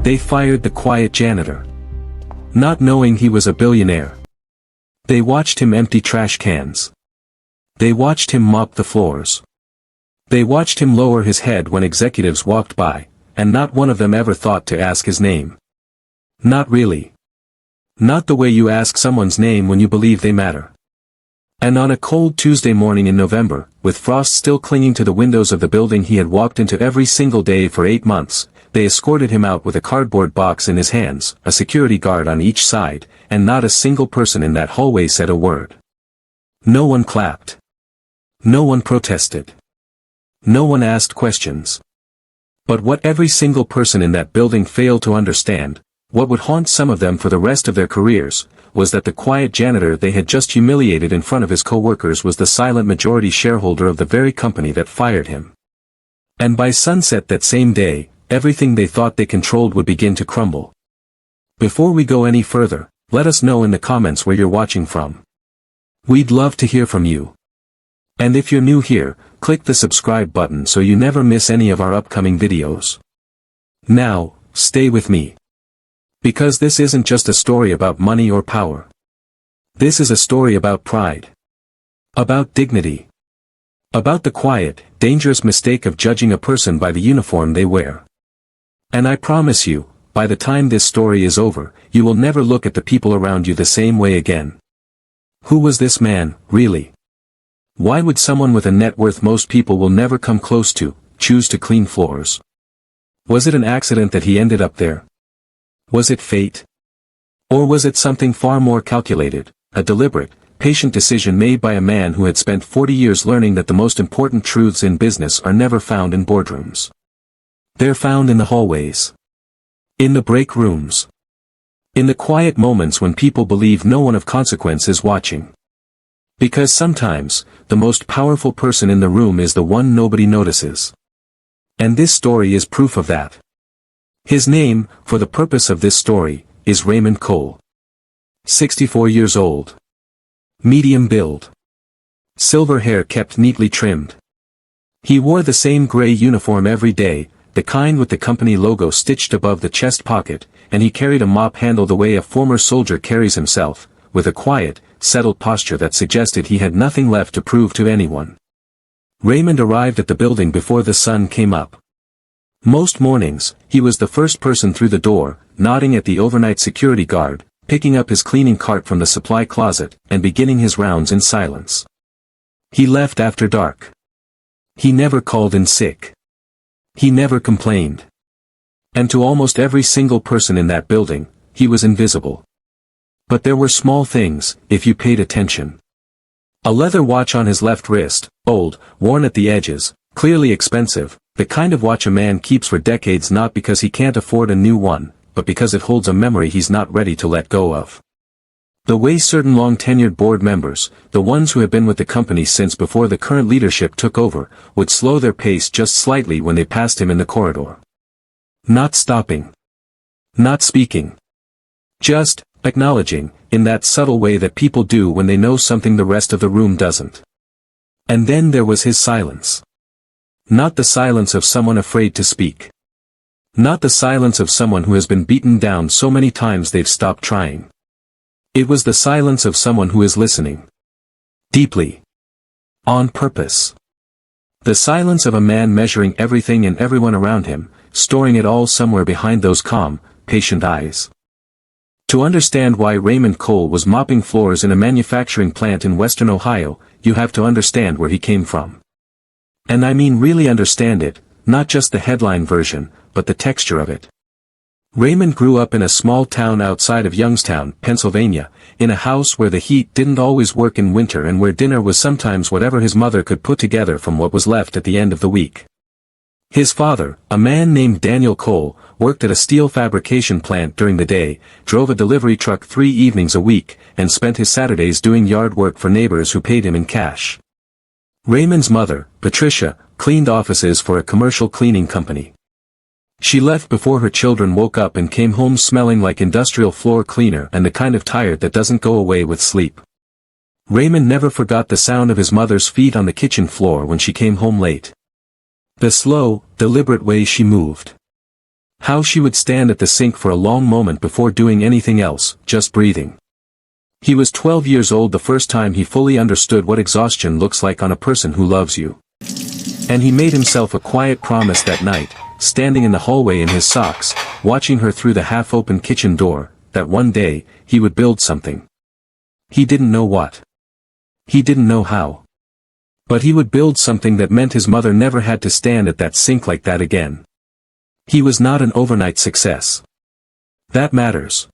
They fired the quiet janitor. Not knowing he was a billionaire. They watched him empty trash cans. They watched him mop the floors. They watched him lower his head when executives walked by, and not one of them ever thought to ask his name. Not really. Not the way you ask someone's name when you believe they matter. And on a cold Tuesday morning in November, with frost still clinging to the windows of the building he had walked into every single day for 8 months, they escorted him out with a cardboard box in his hands, a security guard on each side, and not a single person in that hallway said a word. No one clapped. No one protested. No one asked questions. But what every single person in that building failed to understand, what would haunt some of them for the rest of their careers, was that the quiet janitor they had just humiliated in front of his co-workers was the silent majority shareholder of the very company that fired him. And by sunset that same day, everything they thought they controlled would begin to crumble. Before we go any further, let us know in the comments where you're watching from. We'd love to hear from you. And if you're new here, click the subscribe button so you never miss any of our upcoming videos. Now, stay with me. Because this isn't just a story about money or power. This is a story about pride. About dignity. About the quiet, dangerous mistake of judging a person by the uniform they wear. And I promise you, by the time this story is over, you will never look at the people around you the same way again. Who was this man, really? Why would someone with a net worth most people will never come close to, choose to clean floors? Was it an accident that he ended up there? Was it fate? Or was it something far more calculated, a deliberate, patient decision made by a man who had spent 40 years learning that the most important truths in business are never found in boardrooms? They're found in the hallways. In the break rooms. In the quiet moments when people believe no one of consequence is watching. Because sometimes, the most powerful person in the room is the one nobody notices. And this story is proof of that. His name, for the purpose of this story, is Raymond Cole. 64 years old. Medium build. Silver hair kept neatly trimmed. He wore the same gray uniform every day, the kind with the company logo stitched above the chest pocket, and he carried a mop handle the way a former soldier carries himself, with a quiet, settled posture that suggested he had nothing left to prove to anyone. Raymond arrived at the building before the sun came up. Most mornings, he was the first person through the door, nodding at the overnight security guard, picking up his cleaning cart from the supply closet, and beginning his rounds in silence. He left after dark. He never called in sick. He never complained. And to almost every single person in that building, he was invisible. But there were small things, if you paid attention. A leather watch on his left wrist, old, worn at the edges, clearly expensive, the kind of watch a man keeps for decades not because he can't afford a new one, but because it holds a memory he's not ready to let go of. The way certain long-tenured board members, the ones who have been with the company since before the current leadership took over, would slow their pace just slightly when they passed him in the corridor. Not stopping. Not speaking. Just acknowledging, in that subtle way that people do when they know something the rest of the room doesn't. And then there was his silence. Not the silence of someone afraid to speak. Not the silence of someone who has been beaten down so many times they've stopped trying. It was the silence of someone who is listening. Deeply. On purpose. The silence of a man measuring everything and everyone around him, storing it all somewhere behind those calm, patient eyes. To understand why Raymond Cole was mopping floors in a manufacturing plant in western Ohio, you have to understand where he came from. And I mean really understand it, not just the headline version, but the texture of it. Raymond grew up in a small town outside of Youngstown, Pennsylvania, in a house where the heat didn't always work in winter and where dinner was sometimes whatever his mother could put together from what was left at the end of the week. His father, a man named Daniel Cole, worked at a steel fabrication plant during the day, drove a delivery truck 3 evenings a week, and spent his Saturdays doing yard work for neighbors who paid him in cash. Raymond's mother, Patricia, cleaned offices for a commercial cleaning company. She left before her children woke up and came home smelling like industrial floor cleaner and the kind of tired that doesn't go away with sleep. Raymond never forgot the sound of his mother's feet on the kitchen floor when she came home late. The slow, deliberate way she moved. How she would stand at the sink for a long moment before doing anything else, just breathing. He was 12 years old the first time he fully understood what exhaustion looks like on a person who loves you. And he made himself a quiet promise that night, standing in the hallway in his socks, watching her through the half-open kitchen door, that one day, he would build something. He didn't know what. He didn't know how. But he would build something that meant his mother never had to stand at that sink like that again. He was not an overnight success. That matters.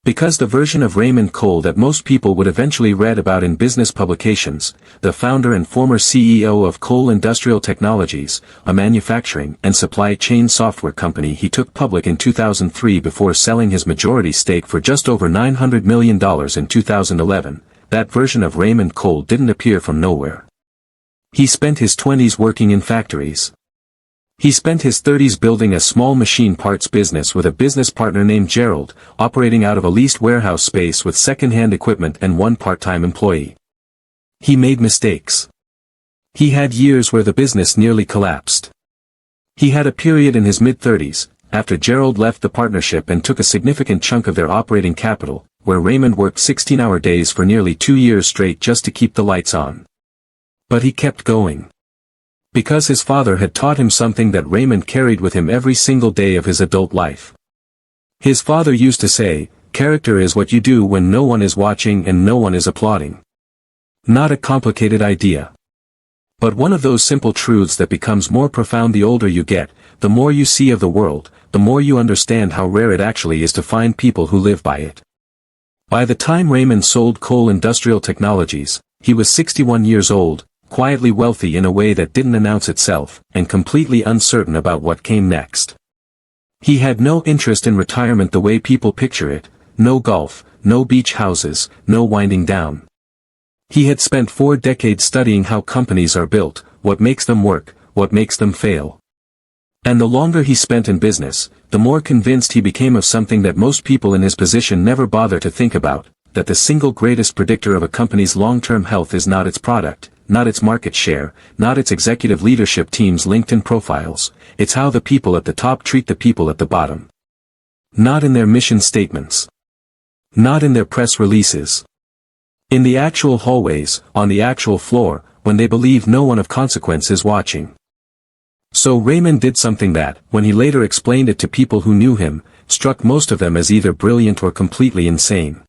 Because the version of Raymond Cole that most people would eventually read about in business publications, the founder and former CEO of Cole Industrial Technologies, a manufacturing and supply chain software company he took public in 2003 before selling his majority stake for just over $900 million in 2011, that version of Raymond Cole didn't appear from nowhere. He spent his 20s working in factories. He spent his 30s building a small machine parts business with a business partner named Gerald, operating out of a leased warehouse space with second-hand equipment and one part-time employee. He made mistakes. He had years where the business nearly collapsed. He had a period in his mid-30s, after Gerald left the partnership and took a significant chunk of their operating capital, where Raymond worked 16-hour days for nearly 2 years straight just to keep the lights on. But he kept going. Because his father had taught him something that Raymond carried with him every single day of his adult life. His father used to say, "Character is what you do when no one is watching and no one is applauding." Not a complicated idea. But one of those simple truths that becomes more profound the older you get, the more you see of the world, the more you understand how rare it actually is to find people who live by it. By the time Raymond sold Cole Industrial Technologies, he was 61 years old, quietly wealthy in a way that didn't announce itself, and completely uncertain about what came next. He had no interest in retirement the way people picture it, no golf, no beach houses, no winding down. He had spent 4 decades studying how companies are built, what makes them work, what makes them fail. And the longer he spent in business, the more convinced he became of something that most people in his position never bother to think about, that the single greatest predictor of a company's long-term health is not its product, not its market share, not its executive leadership team's LinkedIn profiles, it's how the people at the top treat the people at the bottom. Not in their mission statements. Not in their press releases. In the actual hallways, on the actual floor, when they believe no one of consequence is watching. So Raymond did something that, when he later explained it to people who knew him, struck most of them as either brilliant or completely insane.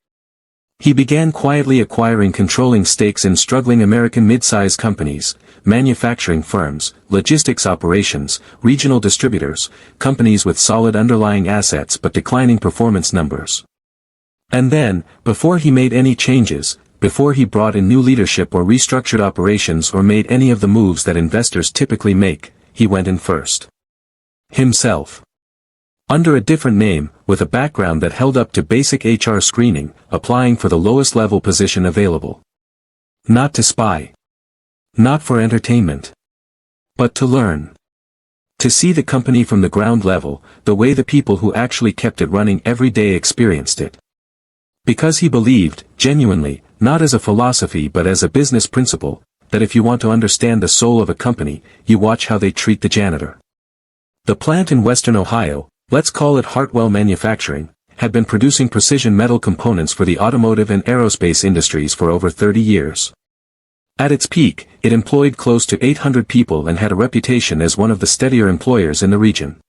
He began quietly acquiring controlling stakes in struggling American mid-size companies, manufacturing firms, logistics operations, regional distributors, companies with solid underlying assets but declining performance numbers. And then, before he made any changes, before he brought in new leadership or restructured operations or made any of the moves that investors typically make, he went in first. Himself. Under a different name, with a background that held up to basic HR screening, applying for the lowest level position available. Not to spy. Not for entertainment. But to learn. To see the company from the ground level, the way the people who actually kept it running every day experienced it. Because he believed, genuinely, not as a philosophy but as a business principle, that if you want to understand the soul of a company, you watch how they treat the janitor. The plant in Western Ohio, let's call it Hartwell Manufacturing, had been producing precision metal components for the automotive and aerospace industries for over 30 years. At its peak, it employed close to 800 people and had a reputation as one of the steadier employers in the region.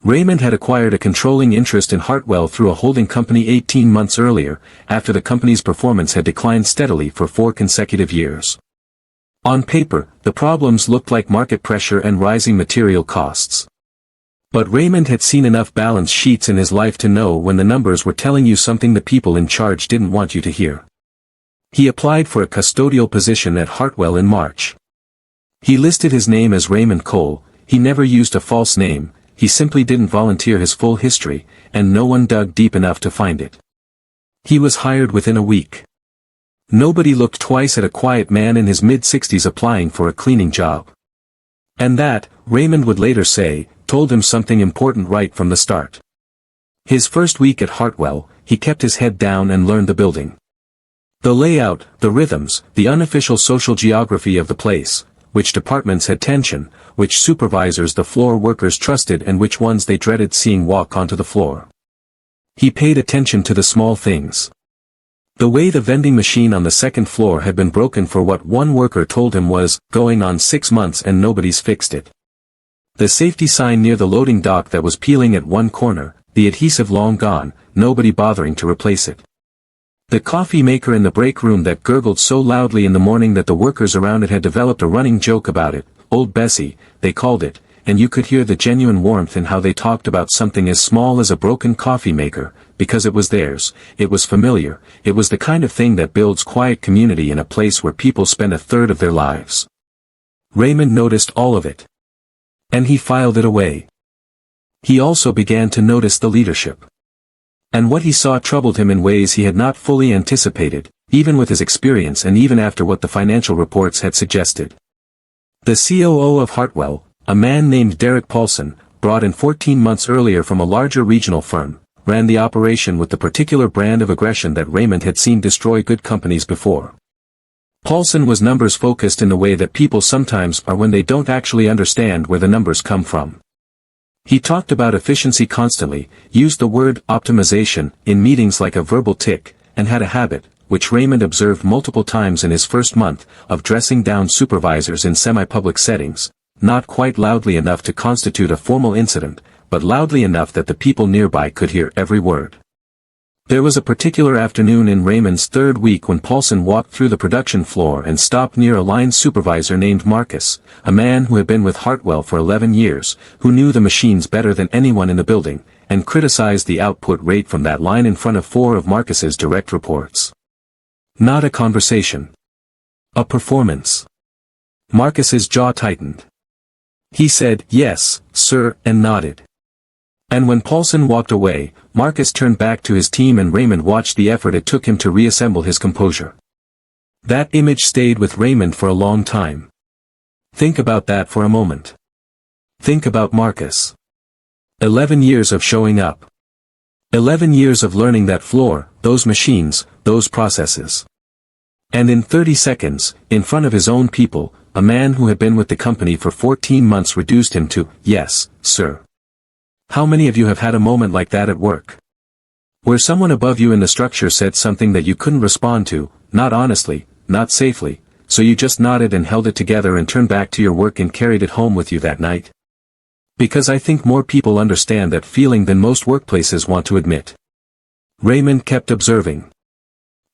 Raymond had acquired a controlling interest in Hartwell through a holding company 18 months earlier, after the company's performance had declined steadily for 4 consecutive years. On paper, the problems looked like market pressure and rising material costs. But Raymond had seen enough balance sheets in his life to know when the numbers were telling you something the people in charge didn't want you to hear. He applied for a custodial position at Hartwell in March. He listed his name as Raymond Cole, he never used a false name, he simply didn't volunteer his full history, and no one dug deep enough to find it. He was hired within a week. Nobody looked twice at a quiet man in his mid-60s applying for a cleaning job. And that, Raymond would later say, told him something important right from the start. His first week at Hartwell, he kept his head down and learned the building. The layout, the rhythms, the unofficial social geography of the place, which departments had tension, which supervisors the floor workers trusted and which ones they dreaded seeing walk onto the floor. He paid attention to the small things. The way the vending machine on the second floor had been broken for what one worker told him was going on 6 months and nobody's fixed it. The safety sign near the loading dock that was peeling at one corner, the adhesive long gone, nobody bothering to replace it. The coffee maker in the break room that gurgled so loudly in the morning that the workers around it had developed a running joke about it, Old Bessie, they called it, and you could hear the genuine warmth in how they talked about something as small as a broken coffee maker, because it was theirs, it was familiar, it was the kind of thing that builds quiet community in a place where people spend a third of their lives. Raymond noticed all of it. And he filed it away. He also began to notice the leadership. And what he saw troubled him in ways he had not fully anticipated, even with his experience and even after what the financial reports had suggested. The COO of Hartwell, a man named Derek Paulson, brought in 14 months earlier from a larger regional firm, ran the operation with the particular brand of aggression that Raymond had seen destroy good companies before. Paulson was numbers-focused in the way that people sometimes are when they don't actually understand where the numbers come from. He talked about efficiency constantly, used the word optimization in meetings like a verbal tick, and had a habit, which Raymond observed multiple times in his first month, of dressing down supervisors in semi-public settings, not quite loudly enough to constitute a formal incident, but loudly enough that the people nearby could hear every word. There was a particular afternoon in Raymond's third week when Paulson walked through the production floor and stopped near a line supervisor named Marcus, a man who had been with Hartwell for 11 years, who knew the machines better than anyone in the building, and criticized the output rate from that line in front of 4 of Marcus's direct reports. Not a conversation. A performance. Marcus's jaw tightened. He said, "Yes, sir," and nodded. And when Paulson walked away, Marcus turned back to his team and Raymond watched the effort it took him to reassemble his composure. That image stayed with Raymond for a long time. Think about that for a moment. Think about Marcus. 11 years of showing up. 11 years of learning that floor, those machines, those processes. And in 30 seconds, in front of his own people, a man who had been with the company for 14 months reduced him to, "Yes, sir." How many of you have had a moment like that at work? Where someone above you in the structure said something that you couldn't respond to, not honestly, not safely, so you just nodded and held it together and turned back to your work and carried it home with you that night? Because I think more people understand that feeling than most workplaces want to admit. Raymond kept observing.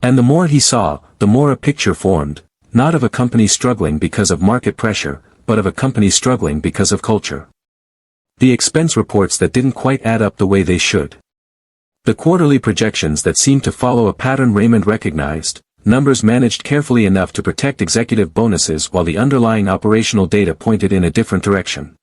And the more he saw, the more a picture formed, not of a company struggling because of market pressure, but of a company struggling because of culture. The expense reports that didn't quite add up the way they should. The quarterly projections that seemed to follow a pattern Raymond recognized, numbers managed carefully enough to protect executive bonuses while the underlying operational data pointed in a different direction.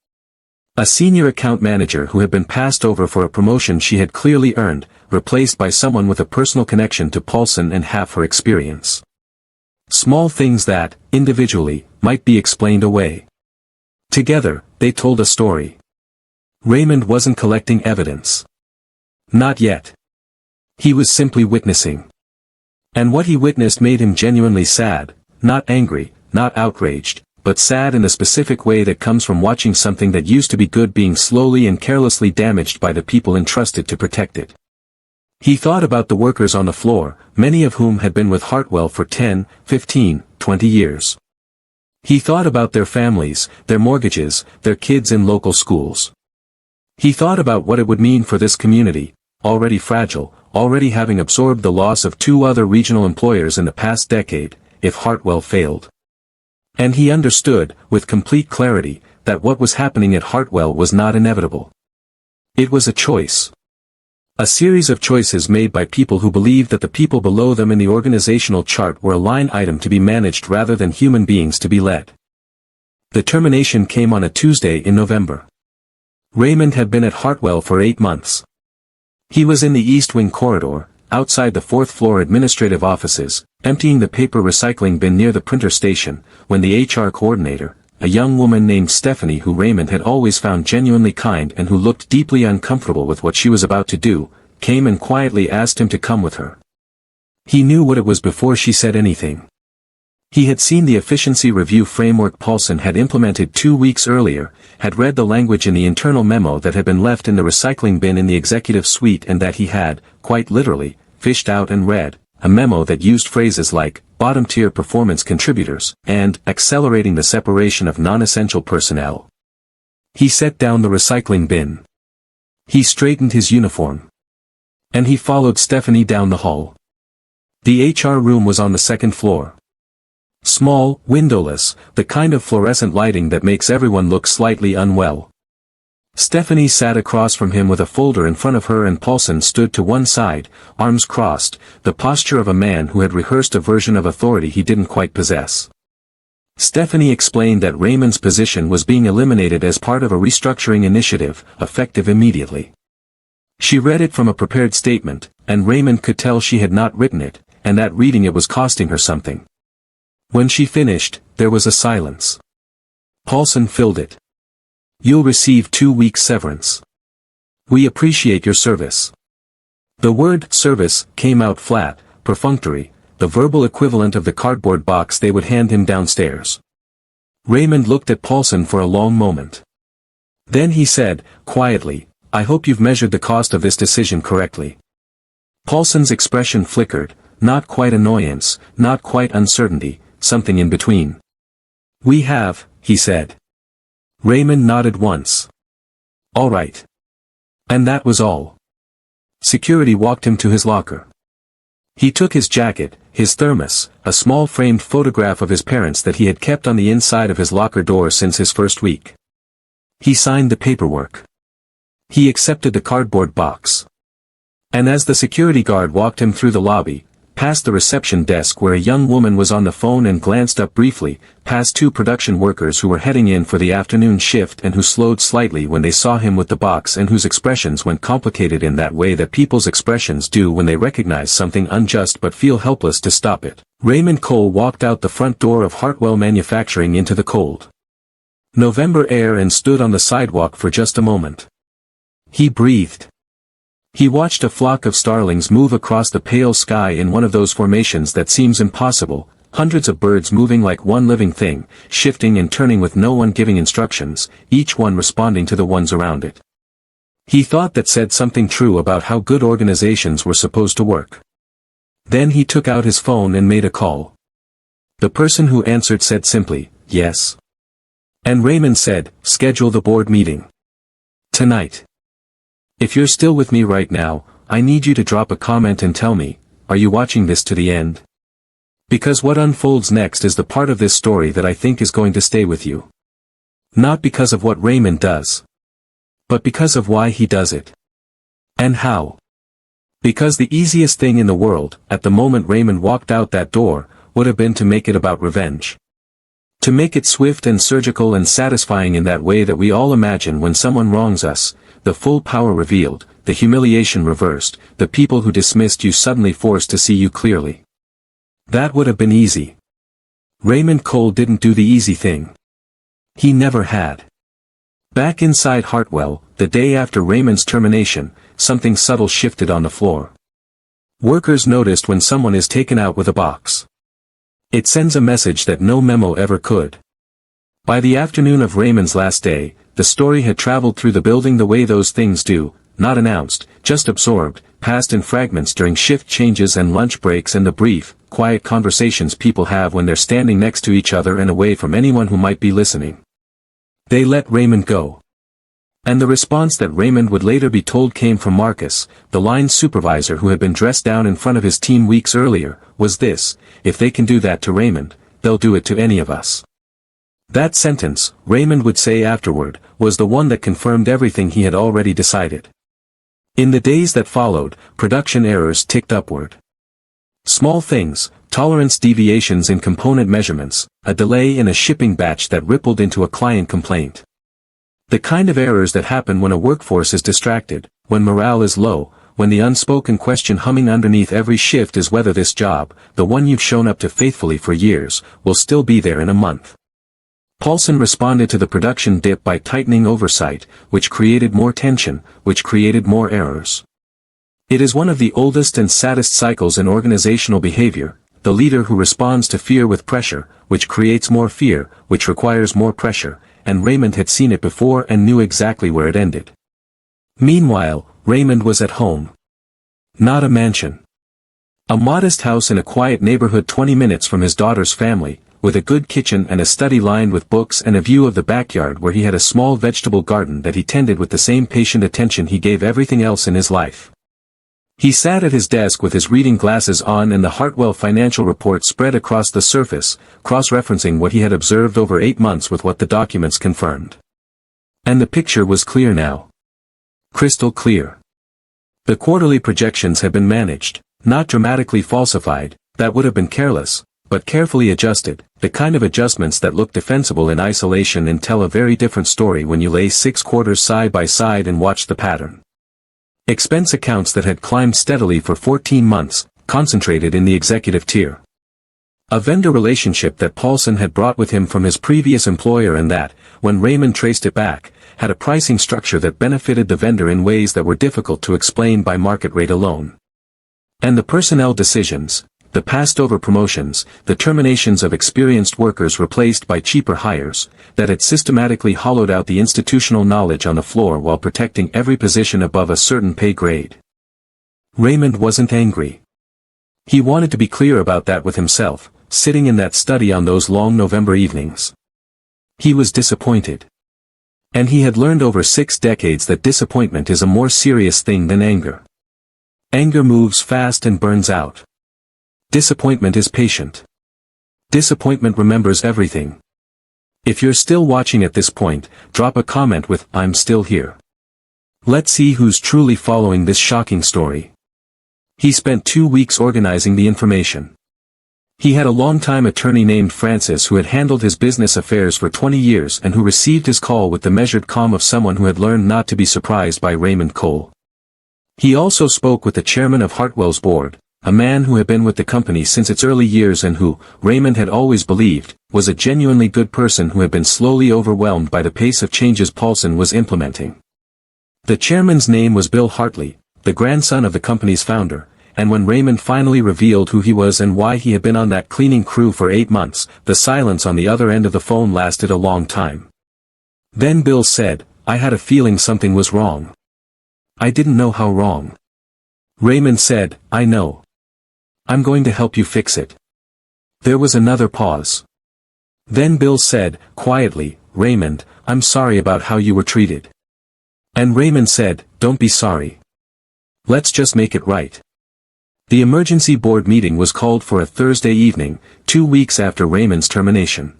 A senior account manager who had been passed over for a promotion she had clearly earned, replaced by someone with a personal connection to Paulson and half her experience. Small things that, individually, might be explained away. Together, they told a story. Raymond wasn't collecting evidence. Not yet. He was simply witnessing. And what he witnessed made him genuinely sad, not angry, not outraged, but sad in the specific way that comes from watching something that used to be good being slowly and carelessly damaged by the people entrusted to protect it. He thought about the workers on the floor, many of whom had been with Hartwell for 10, 15, 20 years. He thought about their families, their mortgages, their kids in local schools. He thought about what it would mean for this community, already fragile, already having absorbed the loss of 2 other regional employers in the past decade, if Hartwell failed. And he understood, with complete clarity, that what was happening at Hartwell was not inevitable. It was a choice. A series of choices made by people who believed that the people below them in the organizational chart were a line item to be managed rather than human beings to be led. The termination came on a Tuesday in November. Raymond had been at Hartwell for 8 months. He was in the East Wing corridor, outside the 4th floor administrative offices, emptying the paper recycling bin near the printer station, when the HR coordinator, a young woman named Stephanie who Raymond had always found genuinely kind and who looked deeply uncomfortable with what she was about to do, came and quietly asked him to come with her. He knew what it was before she said anything. He had seen the efficiency review framework Paulson had implemented 2 weeks earlier, had read the language in the internal memo that had been left in the recycling bin in the executive suite, and that he had, quite literally, fished out and read, a memo that used phrases like, bottom-tier performance contributors, and accelerating the separation of non-essential personnel. He set down the recycling bin. He straightened his uniform. And he followed Stephanie down the hall. The HR room was on the second floor. Small, windowless, the kind of fluorescent lighting that makes everyone look slightly unwell. Stephanie sat across from him with a folder in front of her, and Paulson stood to one side, arms crossed, the posture of a man who had rehearsed a version of authority he didn't quite possess. Stephanie explained that Raymond's position was being eliminated as part of a restructuring initiative, effective immediately. She read it from a prepared statement, and Raymond could tell she had not written it, and that reading it was costing her something. When she finished, there was a silence. Paulson filled it. You'll receive 2 weeks severance. We appreciate your service. The word service came out flat, perfunctory, the verbal equivalent of the cardboard box they would hand him downstairs. Raymond looked at Paulson for a long moment. Then he said, quietly, I hope you've measured the cost of this decision correctly. Paulson's expression flickered, not quite annoyance, not quite uncertainty, something in between. We have, he said. Raymond nodded once. All right. And that was all. Security walked him to his locker. He took his jacket, his thermos, a small framed photograph of his parents that he had kept on the inside of his locker door since his first week. He signed the paperwork. He accepted the cardboard box. And as the security guard walked him through the lobby, past the reception desk where a young woman was on the phone, and glanced up briefly, past 2 production workers who were heading in for the afternoon shift and who slowed slightly when they saw him with the box, and whose expressions went complicated in that way that people's expressions do when they recognize something unjust but feel helpless to stop it, Raymond Cole walked out the front door of Hartwell Manufacturing into the cold November air and stood on the sidewalk for just a moment. He breathed. He watched a flock of starlings move across the pale sky in one of those formations that seems impossible, hundreds of birds moving like one living thing, shifting and turning with no one giving instructions, each one responding to the ones around it. He thought that said something true about how good organizations were supposed to work. Then he took out his phone and made a call. The person who answered said simply, yes. And Raymond said, schedule the board meeting. Tonight. If you're still with me right now, I need you to drop a comment and tell me, are you watching this to the end? Because what unfolds next is the part of this story that I think is going to stay with you. Not because of what Raymond does, but because of why he does it. And how. Because the easiest thing in the world, at the moment Raymond walked out that door, would have been to make it about revenge. To make it swift and surgical and satisfying in that way that we all imagine when someone wrongs us, the full power revealed, the humiliation reversed, the people who dismissed you suddenly forced to see you clearly. That would have been easy. Raymond Cole didn't do the easy thing. He never had. Back inside Hartwell, the day after Raymond's termination, something subtle shifted on the floor. Workers noticed when someone is taken out with a box. It sends a message that no memo ever could. By the afternoon of Raymond's last day, the story had traveled through the building the way those things do, not announced, just absorbed, passed in fragments during shift changes and lunch breaks and the brief, quiet conversations people have when they're standing next to each other and away from anyone who might be listening. They let Raymond go. And the response that Raymond would later be told came from Marcus, the line supervisor who had been dressed down in front of his team weeks earlier, was this: if they can do that to Raymond, they'll do it to any of us. That sentence, Raymond would say afterward, was the one that confirmed everything he had already decided. In the days that followed, production errors ticked upward. Small things, tolerance deviations in component measurements, a delay in a shipping batch that rippled into a client complaint. The kind of errors that happen when a workforce is distracted, when morale is low, when the unspoken question humming underneath every shift is whether this job, the one you've shown up to faithfully for years, will still be there in a month. Paulson responded to the production dip by tightening oversight, which created more tension, which created more errors. It is one of the oldest and saddest cycles in organizational behavior, the leader who responds to fear with pressure, which creates more fear, which requires more pressure, and Raymond had seen it before and knew exactly where it ended. Meanwhile, Raymond was at home. Not a mansion. A modest house in a quiet neighborhood 20 minutes from his daughter's family, with a good kitchen and a study lined with books and a view of the backyard where he had a small vegetable garden that he tended with the same patient attention he gave everything else in his life. He sat at his desk with his reading glasses on and the Hartwell financial report spread across the surface, cross-referencing what he had observed over 8 months with what the documents confirmed. And the picture was clear now. Crystal clear. The quarterly projections had been managed, not dramatically falsified, that would have been careless, but carefully adjusted, the kind of adjustments that look defensible in isolation and tell a very different story when you lay 6 quarters side by side and watch the pattern. Expense accounts that had climbed steadily for 14 months, concentrated in the executive tier. A vendor relationship that Paulson had brought with him from his previous employer and that, when Raymond traced it back, had a pricing structure that benefited the vendor in ways that were difficult to explain by market rate alone. And the personnel decisions, the passed-over promotions, the terminations of experienced workers replaced by cheaper hires, that had systematically hollowed out the institutional knowledge on the floor while protecting every position above a certain pay grade. Raymond wasn't angry. He wanted to be clear about that with himself, sitting in that study on those long November evenings. He was disappointed. And he had learned over 6 decades that disappointment is a more serious thing than anger. Anger moves fast and burns out. Disappointment is patient. Disappointment remembers everything. If you're still watching at this point, drop a comment with "I'm still here." Let's see who's truly following this shocking story. He spent 2 weeks organizing the information. He had a longtime attorney named Francis who had handled his business affairs for 20 years and who received his call with the measured calm of someone who had learned not to be surprised by Raymond Cole. He also spoke with the chairman of Hartwell's board, a man who had been with the company since its early years and who, Raymond had always believed, was a genuinely good person who had been slowly overwhelmed by the pace of changes Paulson was implementing. The chairman's name was Bill Hartley, the grandson of the company's founder, and when Raymond finally revealed who he was and why he had been on that cleaning crew for 8 months, the silence on the other end of the phone lasted a long time. Then Bill said, "I had a feeling something was wrong. I didn't know how wrong." Raymond said, "I know. I'm going to help you fix it." There was another pause. Then Bill said, quietly, "Raymond, I'm sorry about how you were treated." And Raymond said, "Don't be sorry. Let's just make it right." The emergency board meeting was called for a Thursday evening, 2 weeks after Raymond's termination.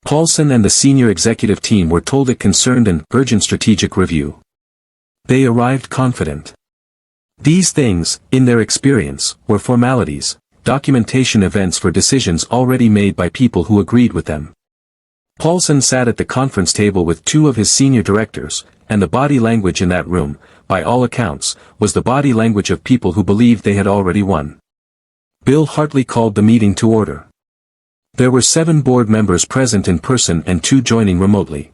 Paulson and the senior executive team were told it concerned an urgent strategic review. They arrived confident. These things, in their experience, were formalities, documentation events for decisions already made by people who agreed with them. Paulson sat at the conference table with 2 of his senior directors, and the body language in that room, by all accounts, was the body language of people who believed they had already won. Bill Hartley called the meeting to order. There were 7 board members present in person and 2 joining remotely.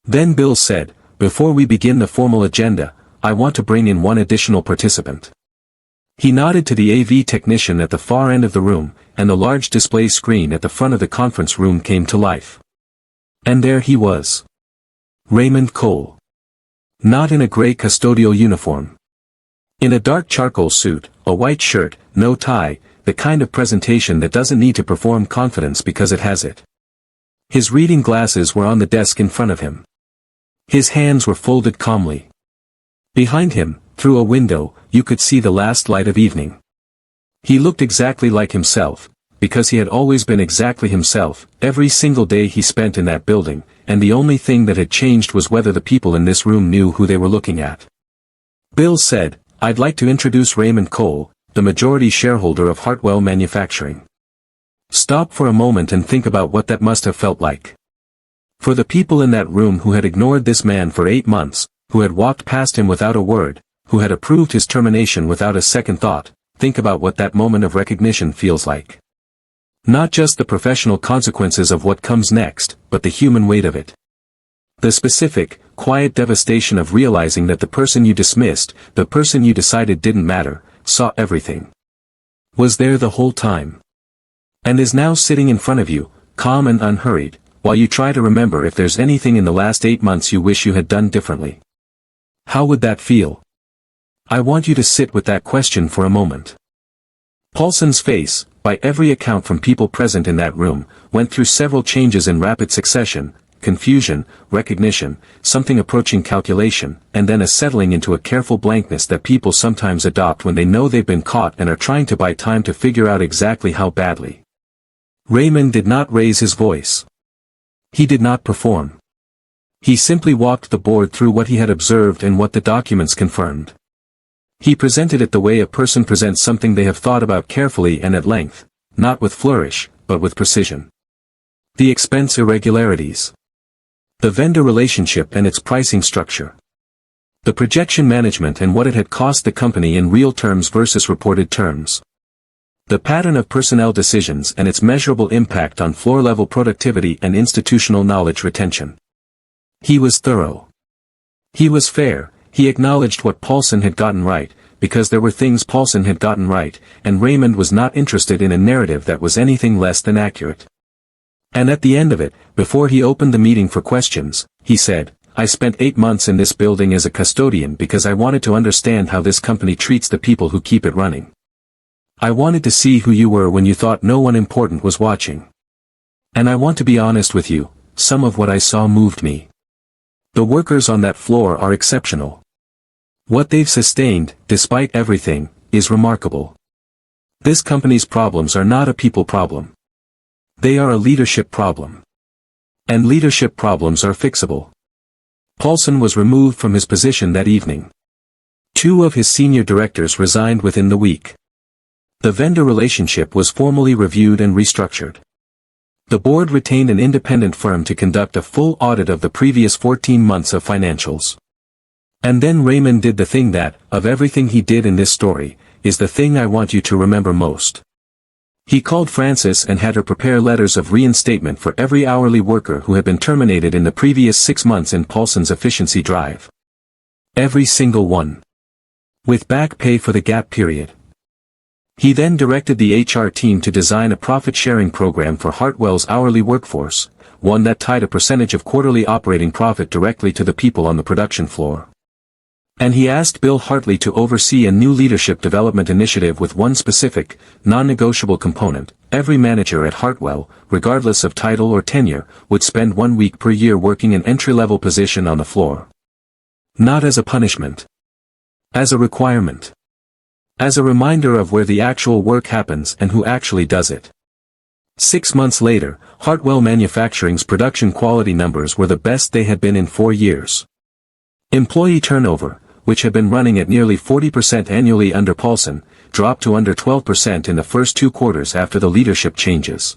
Then Bill said, "Before we begin the formal agenda, I want to bring in one additional participant." He nodded to the AV technician at the far end of the room, and the large display screen at the front of the conference room came to life. And there he was. Raymond Cole. Not in a gray custodial uniform. In a dark charcoal suit, a white shirt, no tie, the kind of presentation that doesn't need to perform confidence because it has it. His reading glasses were on the desk in front of him. His hands were folded calmly. Behind him, through a window, you could see the last light of evening. He looked exactly like himself, because he had always been exactly himself, every single day he spent in that building, and the only thing that had changed was whether the people in this room knew who they were looking at. Bill said, "I'd like to introduce Raymond Cole, the majority shareholder of Hartwell Manufacturing." Stop for a moment and think about what that must have felt like. For the people in that room who had ignored this man for 8 months, who had walked past him without a word, who had approved his termination without a second thought, think about what that moment of recognition feels like. Not just the professional consequences of what comes next, but the human weight of it. The specific, quiet devastation of realizing that the person you dismissed, the person you decided didn't matter, saw everything. Was there the whole time. And is now sitting in front of you, calm and unhurried, while you try to remember if there's anything in the last 8 months you wish you had done differently. How would that feel? I want you to sit with that question for a moment. Paulson's face, by every account from people present in that room, went through several changes in rapid succession: confusion, recognition, something approaching calculation, and then a settling into a careful blankness that people sometimes adopt when they know they've been caught and are trying to buy time to figure out exactly how badly. Raymond did not raise his voice. He did not perform. He simply walked the board through what he had observed and what the documents confirmed. He presented it the way a person presents something they have thought about carefully and at length, not with flourish, but with precision. The expense irregularities. The vendor relationship and its pricing structure. The projection management and what it had cost the company in real terms versus reported terms. The pattern of personnel decisions and its measurable impact on floor-level productivity and institutional knowledge retention. He was thorough. He was fair. He acknowledged what Paulson had gotten right, because there were things Paulson had gotten right, and Raymond was not interested in a narrative that was anything less than accurate. And at the end of it, before he opened the meeting for questions, he said, "I spent 8 months in this building as a custodian because I wanted to understand how this company treats the people who keep it running. I wanted to see who you were when you thought no one important was watching. And I want to be honest with you, some of what I saw moved me. The workers on that floor are exceptional. What they've sustained, despite everything, is remarkable. This company's problems are not a people problem. They are a leadership problem. And leadership problems are fixable." Paulson was removed from his position that evening. 2 of his senior directors resigned within the week. The vendor relationship was formally reviewed and restructured. The board retained an independent firm to conduct a full audit of the previous 14 months of financials. And then Raymond did the thing that, of everything he did in this story, is the thing I want you to remember most. He called Frances and had her prepare letters of reinstatement for every hourly worker who had been terminated in the previous 6 months in Paulson's efficiency drive. Every single one. With back pay for the gap period. He then directed the HR team to design a profit-sharing program for Hartwell's hourly workforce, one that tied a percentage of quarterly operating profit directly to the people on the production floor. And he asked Bill Hartley to oversee a new leadership development initiative with one specific, non-negotiable component: every manager at Hartwell, regardless of title or tenure, would spend 1 week per year working an entry-level position on the floor. Not as a punishment. As a requirement. As a reminder of where the actual work happens and who actually does it. 6 months later, Hartwell Manufacturing's production quality numbers were the best they had been in 4 years. Employee turnover, which had been running at nearly 40% annually under Paulson, dropped to under 12% in the first 2 quarters after the leadership changes.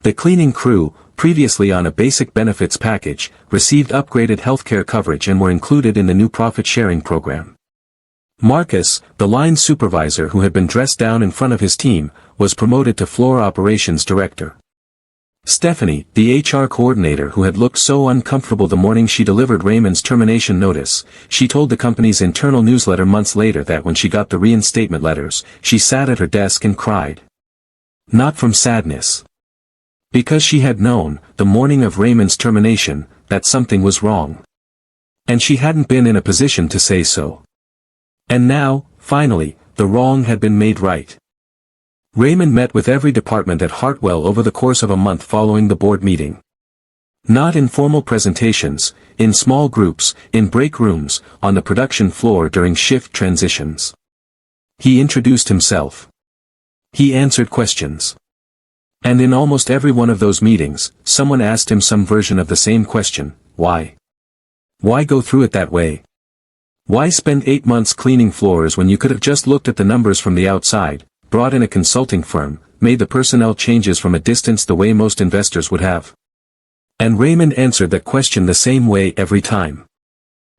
The cleaning crew, previously on a basic benefits package, received upgraded healthcare coverage and were included in the new profit-sharing program. Marcus, the line supervisor who had been dressed down in front of his team, was promoted to floor operations director. Stephanie, the HR coordinator who had looked so uncomfortable the morning she delivered Raymond's termination notice, she told the company's internal newsletter months later that when she got the reinstatement letters, she sat at her desk and cried. Not from sadness. Because she had known, the morning of Raymond's termination, that something was wrong. And she hadn't been in a position to say so. And now, finally, the wrong had been made right. Raymond met with every department at Hartwell over the course of a month following the board meeting. Not in formal presentations, in small groups, in break rooms, on the production floor during shift transitions. He introduced himself. He answered questions. And in almost every one of those meetings, someone asked him some version of the same question: why? Why go through it that way? Why spend 8 months cleaning floors when you could have just looked at the numbers from the outside, brought in a consulting firm, made the personnel changes from a distance the way most investors would have? And Raymond answered that question the same way every time.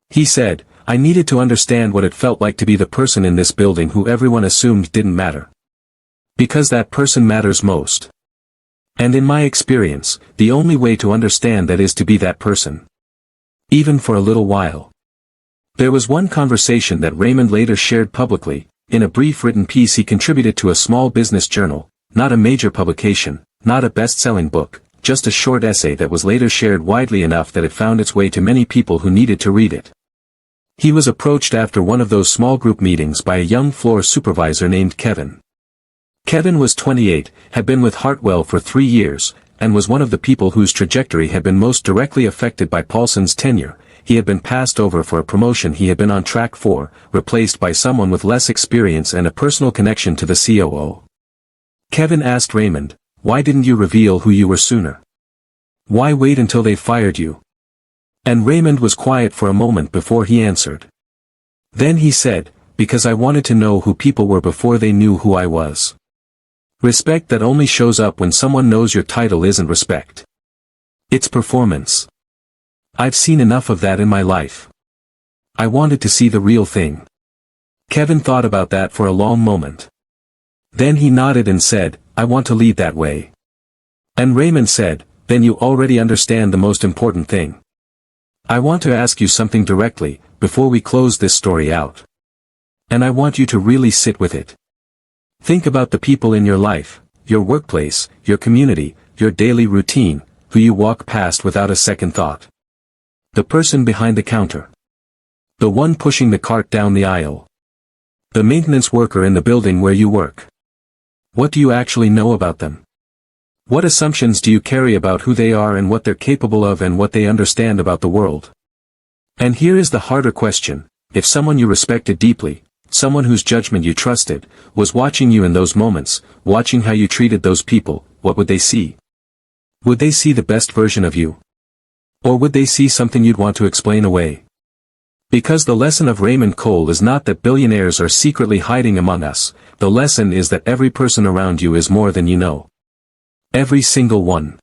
He said, I needed to understand what it felt like to be the person in this building who everyone assumed didn't matter. Because that person matters most. And in my experience, the only way to understand that is to be that person. Even for a little while. There was one conversation that Raymond later shared publicly, in a brief written piece he contributed to a small business journal, not a major publication, not a best-selling book, just a short essay that was later shared widely enough that it found its way to many people who needed to read it. He was approached after one of those small group meetings by a young floor supervisor named Kevin. Kevin was 28, had been with Hartwell for 3 years, and was one of the people whose trajectory had been most directly affected by Paulson's tenure. He had been passed over for a promotion he had been on track for, replaced by someone with less experience and a personal connection to the COO. Kevin asked Raymond, "Why didn't you reveal who you were sooner? Why wait until they fired you?" And Raymond was quiet for a moment before he answered. Then he said, "Because I wanted to know who people were before they knew who I was. Respect that only shows up when someone knows your title isn't respect. It's performance. I've seen enough of that in my life. I wanted to see the real thing." Kevin thought about that for a long moment. Then he nodded and said, "I want to lead that way." And Raymond said, "Then you already understand the most important thing. I want to ask you something directly, before we close this story out. And I want you to really sit with it. Think about the people in your life, your workplace, your community, your daily routine, who you walk past without a second thought. The person behind the counter. The one pushing the cart down the aisle. The maintenance worker in the building where you work. What do you actually know about them? What assumptions do you carry about who they are and what they're capable of and what they understand about the world? And here is the harder question: if someone you respected deeply, someone whose judgment you trusted, was watching you in those moments, watching how you treated those people, what would they see? Would they see the best version of you? Or would they see something you'd want to explain away? Because the lesson of Raymond Cole is not that billionaires are secretly hiding among us, the lesson is that every person around you is more than you know. Every single one.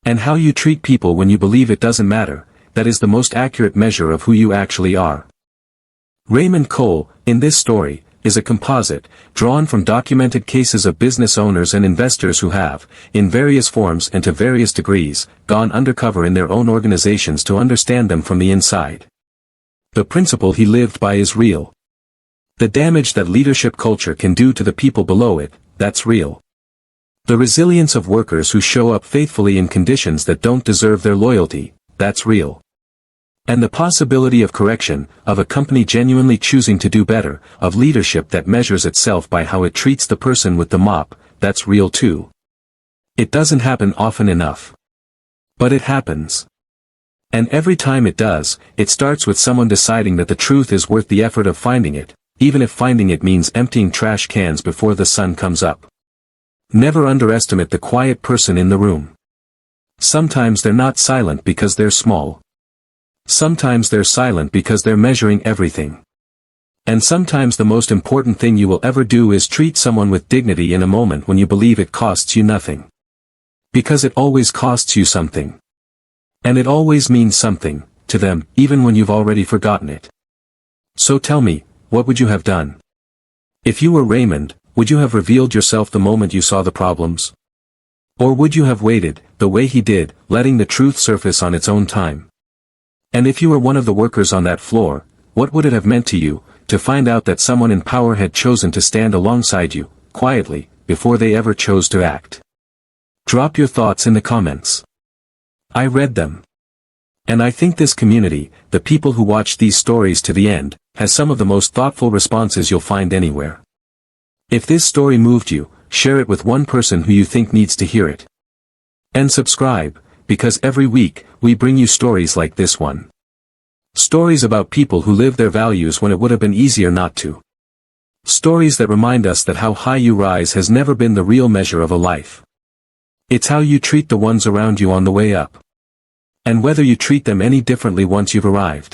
And how you treat people when you believe it doesn't matter, that is the most accurate measure of who you actually are. Raymond Cole, in this story, is a composite, drawn from documented cases of business owners and investors who have, in various forms and to various degrees, gone undercover in their own organizations to understand them from the inside. The principle he lived by is real. The damage that leadership culture can do to the people below it, that's real. The resilience of workers who show up faithfully in conditions that don't deserve their loyalty, that's real. And the possibility of correction, of a company genuinely choosing to do better, of leadership that measures itself by how it treats the person with the mop, that's real too. It doesn't happen often enough. But it happens. And every time it does, it starts with someone deciding that the truth is worth the effort of finding it, even if finding it means emptying trash cans before the sun comes up. Never underestimate the quiet person in the room. Sometimes they're not silent because they're small. Sometimes they're silent because they're measuring everything. And sometimes the most important thing you will ever do is treat someone with dignity in a moment when you believe it costs you nothing. Because it always costs you something. And it always means something, to them, even when you've already forgotten it. So tell me, what would you have done? If you were Raymond, would you have revealed yourself the moment you saw the problems? Or would you have waited, the way he did, letting the truth surface on its own time? And if you were one of the workers on that floor, what would it have meant to you, to find out that someone in power had chosen to stand alongside you, quietly, before they ever chose to act? Drop your thoughts in the comments. I read them. And I think this community, the people who watch these stories to the end, has some of the most thoughtful responses you'll find anywhere. If this story moved you, share it with one person who you think needs to hear it. And subscribe, because every week, we bring you stories like this one. Stories about people who live their values when it would have been easier not to. Stories that remind us that how high you rise has never been the real measure of a life. It's how you treat the ones around you on the way up. And whether you treat them any differently once you've arrived.